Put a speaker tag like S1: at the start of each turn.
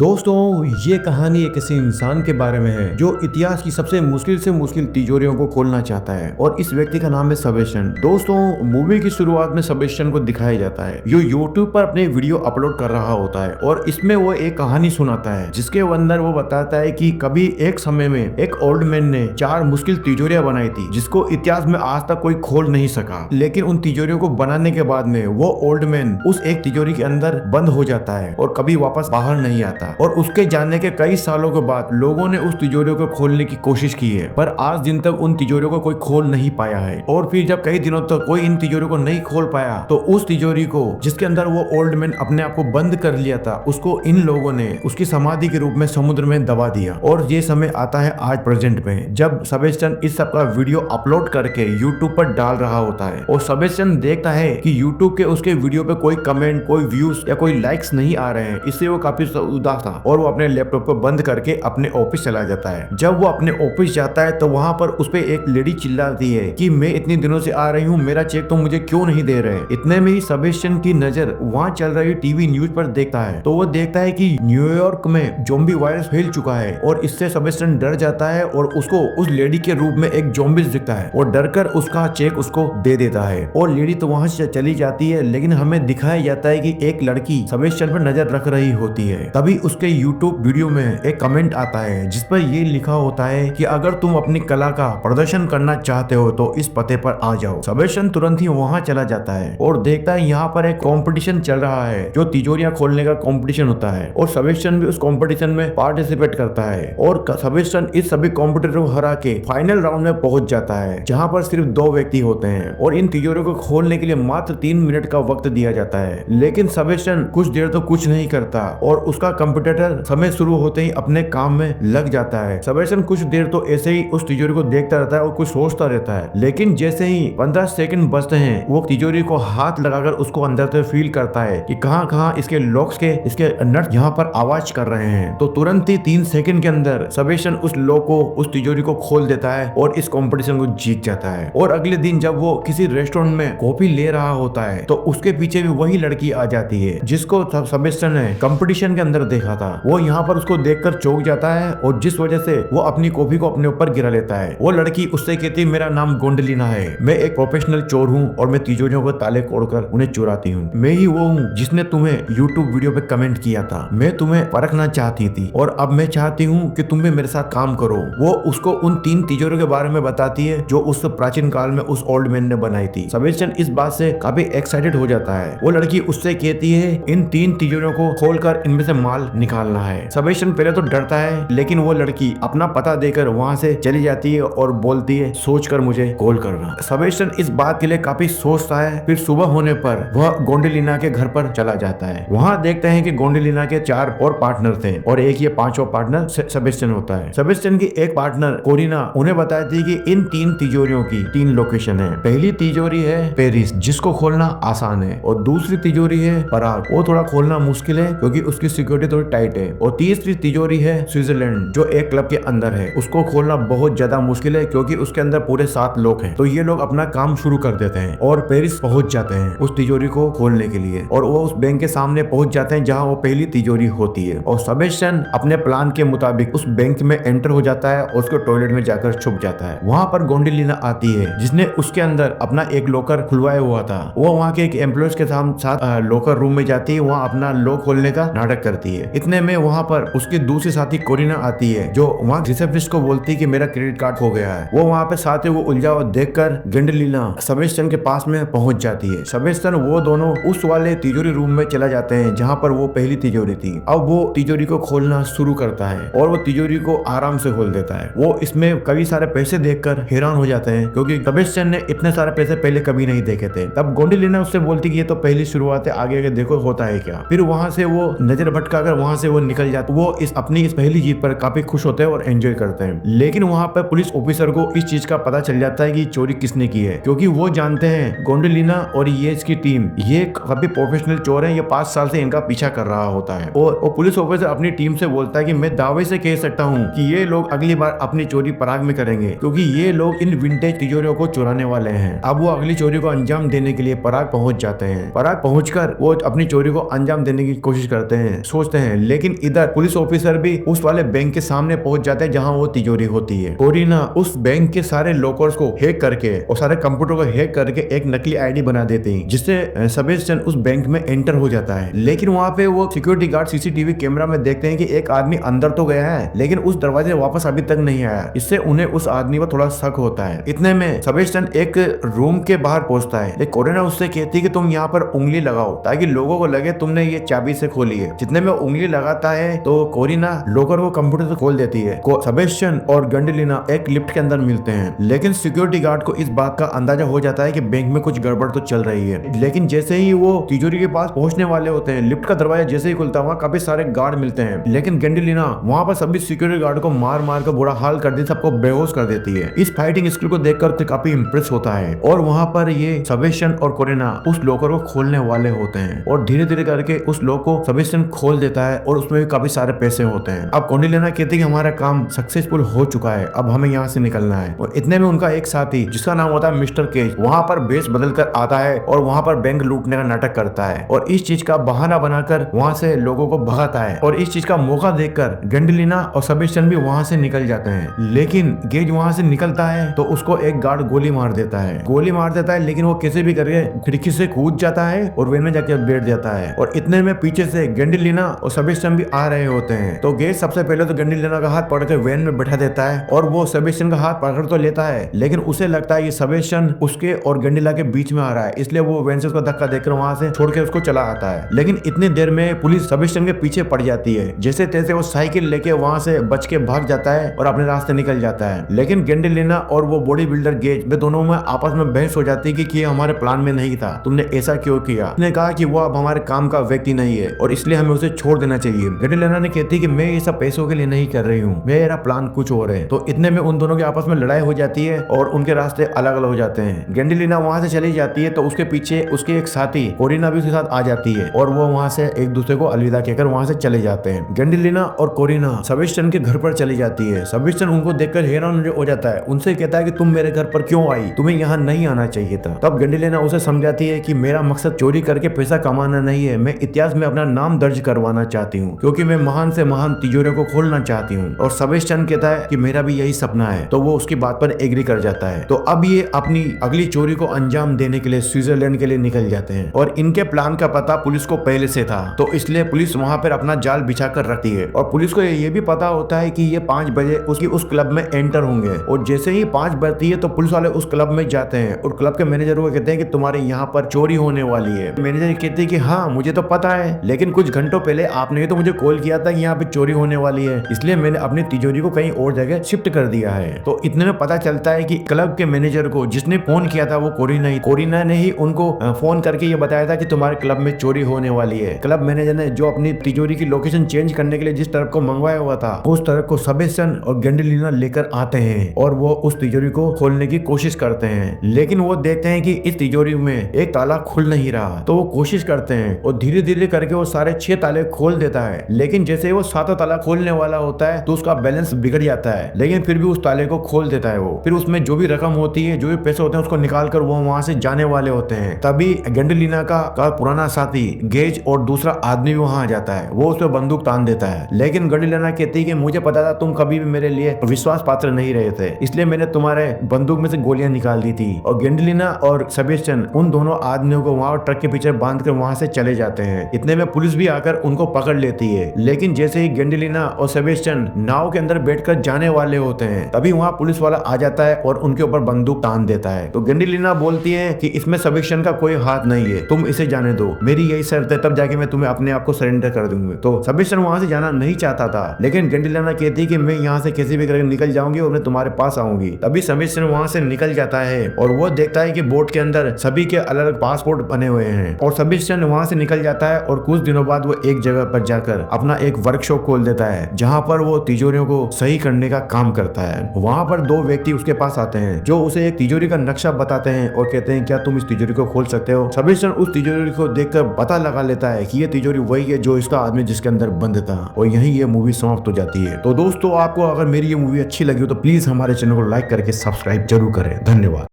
S1: दोस्तों, ये कहानी एक ऐसे इंसान के बारे में है जो इतिहास की सबसे मुश्किल से मुश्किल तिजोरियों को खोलना चाहता है और इस व्यक्ति का नाम है सेबेस्टियन। दोस्तों, मूवी की शुरुआत में सेबेस्टियन को दिखाया जाता है जो यूट्यूब पर अपने वीडियो अपलोड कर रहा होता है और इसमें वो एक कहानी सुनाता है जिसके अंदर वो बताता है कि कभी एक समय में एक ओल्ड मैन ने 4 मुश्किल तिजोरियां बनाई थी जिसको इतिहास में आज तक कोई खोल नहीं सका। लेकिन उन तिजोरियों को बनाने के बाद में वो ओल्ड मैन उस एक तिजोरी के अंदर बंद हो जाता है और कभी वापस बाहर नहीं आता और उसके जाने के कई सालों के बाद लोगों ने उस तिजोरियों को खोलने की कोशिश की है पर आज दिन तक उन तिजोरियों को कोई खोल नहीं पाया है। और फिर जब कई दिनों तक कोई इन तिजोरियों को नहीं खोल पाया तो उस तिजोरी को जिसके अंदर वो ओल्ड मैन अपने आप को बंद कर लिया था उसको इन लोगों ने उसकी समाधि के रूप में समुद्र में दबा दिया। और ये समय आता है आज प्रेजेंट में जब सेबेस्टियन इस सब का वीडियो अपलोड करके यूट्यूब पर डाल रहा होता है और सेबेस्टियन देखता है कि यूट्यूब के उसके वीडियो पे कोई कमेंट, कोई व्यूज या कोई लाइक्स नहीं आ रहे हैं। इससे वो काफी उदास था और वो अपने लैपटॉप को बंद करके अपने ऑफिस चला जाता है। जब वो अपने ऑफिस जाता है तो वहां पर उस पे एक लेडी चिल्लाती है कि मैं इतनी दिनों से आ रही हूँ, मेरा चेक तो मुझे क्यों नहीं दे रहे। इतने में ही सेबेस्टियन की नजर वहाँ चल रही टीवी न्यूज पर देखता है तो वो देखता है कि न्यूयॉर्क में ज़ॉम्बी वायरस फैल चुका है और इससे सेबेस्टियन डर जाता है और उसको उस लेडी के रूप में एक ज़ॉम्बी दिखता है और डर कर उसका चेक उसको दे देता है और लेडी तो वहाँ से चली जाती है। लेकिन हमें दिखाया जाता है कि एक लड़की सेबेस्टियन पर नजर रख रही होती है। तभी उसके यूट्यूब वीडियो में एक कमेंट आता है जिस पर ये लिखा होता है कि अगर तुम अपनी कला का प्रदर्शन करना चाहते हो तो इस पते पर आ जाओ। सेबेस्टियन तुरंत ही वहाँ चला जाता है और देखता है यहाँ पर एक कंपटीशन चल रहा है जो तिजोरियां खोलने का कंपटीशन होता है और सेबेस्टियन भी उस कंपटीशन में पार्टिसिपेट करता है और सेबेस्टियन इस सभी कॉम्पिटिटर को हरा के फाइनल राउंड में पहुंच जाता है जहाँ पर सिर्फ 2 व्यक्ति होते हैं और इन तिजोरियों को खोलने के लिए मात्र 3 मिनट का वक्त दिया जाता है। लेकिन सेबेस्टियन कुछ देर तो कुछ नहीं करता और उसका कंपटीटर समय शुरू होते ही अपने काम में लग जाता है। सेबेस्टियन कुछ देर तो ऐसे ही उस तिजोरी को देखता रहता है और कुछ सोचता रहता है। लेकिन जैसे ही 15 सेकंड बचते हैं वो तिजोरी को हाथ लगाकर उसको अंदर से फील करता है कि कहां इसके लॉक्स के इसके नट यहाँ पर आवाज कर रहे हैं। तो तुरंत ही 3 सेकंड के अंदर सेबेस्टियन उस लॉक को उस तिजोरी को खोल देता है और इस कंपटीशन को जीत जाता है। और अगले दिन जब वो किसी रेस्टोरेंट में कॉफी ले रहा होता है तो उसके पीछे भी वही लड़की आ जाती है जिसको सेबेस्टियन ने कंपटीशन के अंदर देखा था। वो यहाँ पर उसको देखकर चौंक जाता है और जिस वजह से वो अपनी कॉफी को अपने ऊपर गिरा लेता है। वो लड़की उससे कहती है मेरा नाम गोंडलिना है, मैं एक प्रोफेशनल चोर हूँ और मैं तिजोरियों को ताले तोड़कर उन्हें चुराती हूँ। मैं ही वो हूँ जिसने तुम्हें यूट्यूब वीडियो पे कमेंट किया था। मैं तुम्हें परखना चाहती थी और अब मैं चाहती हूँ कि तुम भी मेरे साथ काम करो। वो उसको उन 3 तिजोरियों के बारे में बताती है जो उस प्राचीन काल में उस ओल्ड मैन ने बनाई थी। सेबेस्टियन इस बात से काफी एक्साइटेड हो जाता है। वो लड़की उससे कहती है इन 3 तिजोरियों को खोलकर इनमें से माल निकालना है। सेबेस्टियन पहले तो डरता है लेकिन वो लड़की अपना पता देकर वहाँ से चली जाती है और बोलती है सोचकर मुझे कॉल करना। सेबेस्टियन इस बात के लिए काफी सोचता है। फिर सुबह होने पर वह गोंडलिना के घर पर चला जाता है। वहाँ देखते हैं कि गोंडलिना के 4 और पार्टनर थे और एक ये 5वां पार्टनर सेबेस्टियन होता है। सेबेस्टियन की एक पार्टनर कोरिना उन्हें बताती है कि इन 3 तिजोरियों की 3 लोकेशन है। पहली तिजोरी है पेरिस जिसको खोलना आसान है और दूसरी तिजोरी है पराग, वो थोड़ा खोलना मुश्किल है क्योंकि उसकी सिक्योरिटी थोड़ी टाइट है और तीसरी तिजोरी है स्विट्जरलैंड जो एक क्लब के अंदर है, उसको खोलना बहुत ज्यादा मुश्किल है क्योंकि उसके अंदर पूरे 7 लोग हैं। तो ये लोग अपना काम शुरू कर देते हैं और पेरिस पहुंच जाते हैं उस तिजोरी को खोलने के लिए और वो उस बैंक के सामने पहुंच जाते हैं जहां वो पहली तिजोरी होती है और सेबेस्टियन अपने प्लान के मुताबिक उस बैंक में एंटर हो जाता है और उसको टॉयलेट में जाकर छुप जाता है। वहां पर गोंडलिना आती है जिसने उसके अंदर अपना एक लॉकर खुलवाया हुआ था। वो वहाँ के एक एम्प्लॉय के साथ लॉकर रूम में जाती है, वहाँ अपना लॉक खोलने का नाटक करती है। इतने में वहाँ पर उसकी दूसरी साथी कोरिना आती है जो वहाँ रिसेप्शनिस्ट को बोलती है कि मेरा क्रेडिट कार्ड खो गया है। वो वहाँ पे साथ ही वो उलझा हुआ देखकर गोंडलिना सेबेस्टियन के पास में पहुंच जाती है। सेबेस्टियन वो दोनों उस वाले तिजोरी रूम में चला जाते हैं जहाँ पर वो पहली तिजोरी थी। अब वो तिजोरी को खोलना शुरू करता है और वो तिजोरी को आराम से खोल देता है। वो इसमें कई सारे पैसे देखकर हैरान हो जाते हैं क्योंकि सेबेस्टियन ने इतने सारे पैसे पहले कभी नहीं देखे थे। तब गोंडलिना उससे बोलती कि ये तो पहली शुरुआत है, आगे देखो होता है क्या। फिर वहाँ से वो नजर भटकाकर वहाँ से वो निकल जाते। वो अपनी इस पहली जीत पर काफी खुश होते हैं और एंजॉय करते हैं। लेकिन वहाँ पर पुलिस ऑफिसर को इस चीज का पता चल जाता है कि चोरी किसने की है क्योंकि वो जानते हैं गोंडलिना और ये इसकी टीम ये काफी प्रोफेशनल चोर है, ये 5 साल से इनका पीछा कर रहा होता है। और पुलिस ऑफिसर अपनी टीम से बोलता है कि मैं दावे से कह सकता हूँ कि ये लोग अगली बार अपनी चोरी पराग में करेंगे क्योंकि ये लोग इन विंटेज तिजोरियों को चुराने वाले हैं। अब वो अगली चोरी को अंजाम देने के लिए पराग पहुंच जाते हैं। पराग पहुंचकर वो अपनी चोरी को अंजाम देने की कोशिश करते हैं। सोचते हैं हैं, लेकिन इधर पुलिस ऑफिसर भी उस वाले बैंक के सामने पहुंच जाते हैं जहां वो तिजोरी होती है। कोरिना उस बैंक के सारे लॉकर्स को हैक करके और सारे कंप्यूटर को हैक करके एक नकली आईडी बना देती है, जिससे सेबेस्टियन उस बैंक में एंटर हो जाता है। लेकिन वहां पे वो सिक्योरिटी गार्ड सीसीटीवी कैमरा में देखते हैं कि एक आदमी अंदर तो गया है, लेकिन उस दरवाजे वापस अभी तक नहीं आया। इससे उन्हें उस आदमी पर थोड़ा शक होता है। इतने में सेबेस्टियन एक रूम के बाहर पहुंचता है। कोरिना उससे कहती है कि तुम यहाँ पर उंगली लगाओ ताकि लोगों को लगे तुमने ये चाबी से खोली है। जितने में उंगली लगाता है तो कोरिना लॉकर को कंप्यूटर से खोल देती है। सेबेस्टियन और गंडेलिना एक लिफ्ट के अंदर मिलते हैं, लेकिन सिक्योरिटी गार्ड को इस बात का अंदाजा हो जाता है कि बैंक में कुछ गड़बड़ तो चल रही है। लेकिन जैसे ही वो तिजोरी के पास पहुंचने वाले होते हैं, लिफ्ट का दरवाजा जैसे ही खुलता है वहाँ काफी सारे गार्ड मिलते हैं, लेकिन गंडेलिना वहाँ पर सभी सिक्योरिटी गार्ड को मार मार कर बुरा हाल कर देती, सबको बेहोश कर देती है। इस फाइटिंग स्किल को देखकर काफी इंप्रेस होता है और वहाँ पर ये सेबेस्टियन और कोरिना उस लॉकर को खोलने वाले होते हैं और धीरे धीरे करके उस लॉक को सेबेस्टियन खोल देता है और उसमें भी काफी सारे पैसे होते हैं। अब गंडेलिना कहती है कि हमारा काम सक्सेसफुल हो चुका है, अब हमें यहाँ से निकलना है। और इतने में उनका एक साथी जिसका नाम होता है मिस्टर केज वहाँ पर बेस बदल कर आता है और वहाँ पर बैंक लूटने का नाटक करता है और इस चीज का बहाना बनाकर वहाँ से लोगों को भगाता है। और इस चीज का मौका देखकर गंडेलिना और सेबेस्टियन भी वहाँ से निकल जाते हैं। लेकिन गेज वहाँ से निकलता है तो उसको एक गार्ड गोली मार देता है, लेकिन वो कैसे भी करके खिड़की से कूद जाता है और वेन में जाकर बैठ जाता है। और इतने में पीछे से गंडेलिना और सेबेस्टियन भी आ रहे होते हैं। तो गेज सबसे पहले तो गंडेलिना का हाथ पकड़ के वैन में बैठा देता है और वो सेबेस्टियन का हाथ पकड़ तो लेता है, लेकिन उसे लगता है कि सेबेस्टियन उसके और गंडेलिना के बीच में आ रहा है, इसलिए वो वैन से उसको धक्का देकर वहां से छोड़ के उसको चला आता है। लेकिन इतनी देर में पुलिस सेबेस्टियन के पीछे पड़ जाती है। जैसे तैसे वो साइकिल लेके वहां से बच के भाग जाता है और अपने रास्ते निकल जाता है। लेकिन गंडेलिना और वो बॉडी बिल्डर गेज वे दोनों में आपस में बहस हो जाती है कि ये हमारे प्लान में नहीं था, तुमने ऐसा क्यों किया। उसने कहा कि वो अब हमारे काम का व्यक्ति नहीं है और इसलिए हमें उसे छोड़ देना चाहिए। गंडेलिना ने कहती है कि मैं ये सब पैसों के लिए नहीं कर रही हूँ, मेरा प्लान कुछ और है। तो इतने में उन दोनों के आपस में लड़ाई हो जाती है और उनके रास्ते अलग अलग हो जाते हैं। गंडेलिना वहां से चली जाती है तो उसके पीछे उसके एक साथी कोरिना भी उसके साथ आ जाती है और वो वहां से एक दूसरे को अलविदा कहकर वहां से चले जाते हैं। गंडेलिना और कोरिना सेबेस्टियन के घर पर चली जाती है। सेबेस्टियन उनको देखकर हैरान हो जाता है, उनसे कहता है कि तुम मेरे घर पर क्यों आई, तुम्हें यहाँ नहीं आना चाहिए था। तब गंडेलिना उसे समझाती है कि मेरा मकसद चोरी करके पैसा कमाना नहीं है, मैं इतिहास में अपना नाम दर्ज करवाना चाहती हूँ क्योंकि मैं महान से महान तिजोरियों को खोलना चाहती हूँ। और सेबेस्टियन कहता है कि मेरा भी यही सपना है, तो वो उसकी बात पर एग्री कर जाता है। तो अब ये अपनी अगली चोरी को अंजाम देने के लिए स्विट्जरलैंड के लिए निकल जाते हैं और इनके प्लान का पता पुलिस को पहले से था, तो इसलिए पुलिस वहां पर अपना जाल बिछा कर रखती है। और पुलिस को ये भी पता होता है कि ये 5 बजे उसकी उस क्लब में एंटर होंगे और जैसे ही 5 बजती है तो पुलिस वाले उस क्लब में जाते हैं और क्लब के मैनेजर को कहते हैं कि तुम्हारे यहाँ पर चोरी होने वाली है। मैनेजर कहते हैं कि हाँ मुझे तो पता है, लेकिन कुछ घंटों पहले आपने तो मुझे कॉल किया था कि यहाँ पे चोरी होने वाली है, इसलिए मैंने अपनी तिजोरी को कहीं और जगह शिफ्ट कर दिया है। तो इतने में पता चलता है कि क्लब के मैनेजर को जिसने फोन किया था वो कोरिना ने ही उनको फोन करके ये बताया था कि तुम्हारे क्लब में चोरी होने वाली है। क्लब मैनेजर ने जो अपनी तिजोरी की लोकेशन चेंज करने के लिए जिस तरफ को मंगवाया हुआ था उस तरफ को सेबेस्टियन और गंडेलिना लेकर आते हैं और वो उस तिजोरी को खोलने की कोशिश करते हैं। लेकिन वो देखते हैं कि इस तिजोरी में एक ताला खुल नहीं रहा, तो वो कोशिश करते हैं और धीरे धीरे करके वो सारे 6 ताले खोल देता है। लेकिन जैसे ही वो 7वां ताला खोलने वाला होता है तो उसका बैलेंस बिगड़ जाता है, लेकिन फिर भी उस ताले को खोल देता है। वो फिर उसमें जो भी रकम होती है, जो भी पैसे होते हैं उसको निकाल कर वो वहां से जाने वाले होते हैं। तभी गंडेलिना का पुराना साथी गेज और दूसरा आदमी भी वहां आ जाता है। वो उस पर बंदूक तान देता है, लेकिन गंडेलिना कहती है कि मुझे पता था तुम कभी भी मेरे लिए विश्वास पात्र नहीं रहे थे, इसलिए मैंने तुम्हारे बंदूक में से गोलियां निकाल दी थी। और गंडेलिना और सेबेस्टियन उन दोनों आदमियों को वहां ट्रक के पीछे बांध कर वहां से चले जाते हैं। इतने में पुलिस भी आकर उनको पकड़ लेती है, लेकिन जैसे ही गंडेलिना और सेबेस्टियन नाव के अंदर बैठकर जाने वाले होते हैं तभी वहां पुलिस वाला आ जाता है और उनके ऊपर बंदूक तान देता है। तो गंडेलिना बोलती है कि इसमें सेबेस्टियन का कोई हाथ नहीं है, तुम इसे जाने दो, मेरी यही शर्त है, तब जाके मैं तुम्हें अपने आप को सरेंडर कर दूंगी। तो सेबेस्टियन वहां से जाना नहीं चाहता था, लेकिन गंडेलिना कहती है कि मैं यहाँ से कैसे भी करके निकल जाऊंगी और मैं तुम्हारे पास आऊंगी। तभी सेबेस्टियन वहां से निकल जाता है और वो देखता है कि बोट के अंदर सभी के अलग अलग पासपोर्ट बने हुए हैं और सेबेस्टियन वहां से निकल जाता है और कुछ दिनों बाद वो एक जगह पर जाकर अपना एक वर्कशॉप खोल देता है जहाँ पर वो तिजोरियों को सही करने का काम करता है। वहां पर 2 व्यक्ति उसके पास आते हैं जो उसे एक तिजोरी का नक्शा बताते हैं और कहते हैं क्या तुम इस तिजोरी को खोल सकते हो। सेबेस्टियन उस तिजोरी को देखकर पता लगा लेता है कि ये तिजोरी वही है जो इसका आदमी जिसके अंदर बंद था और यही ये मूवी समाप्त हो जाती है। तो दोस्तों आपको अगर मेरी ये मूवी अच्छी लगी हो तो प्लीज हमारे चैनल को लाइक करके सब्सक्राइब जरूर करें। धन्यवाद।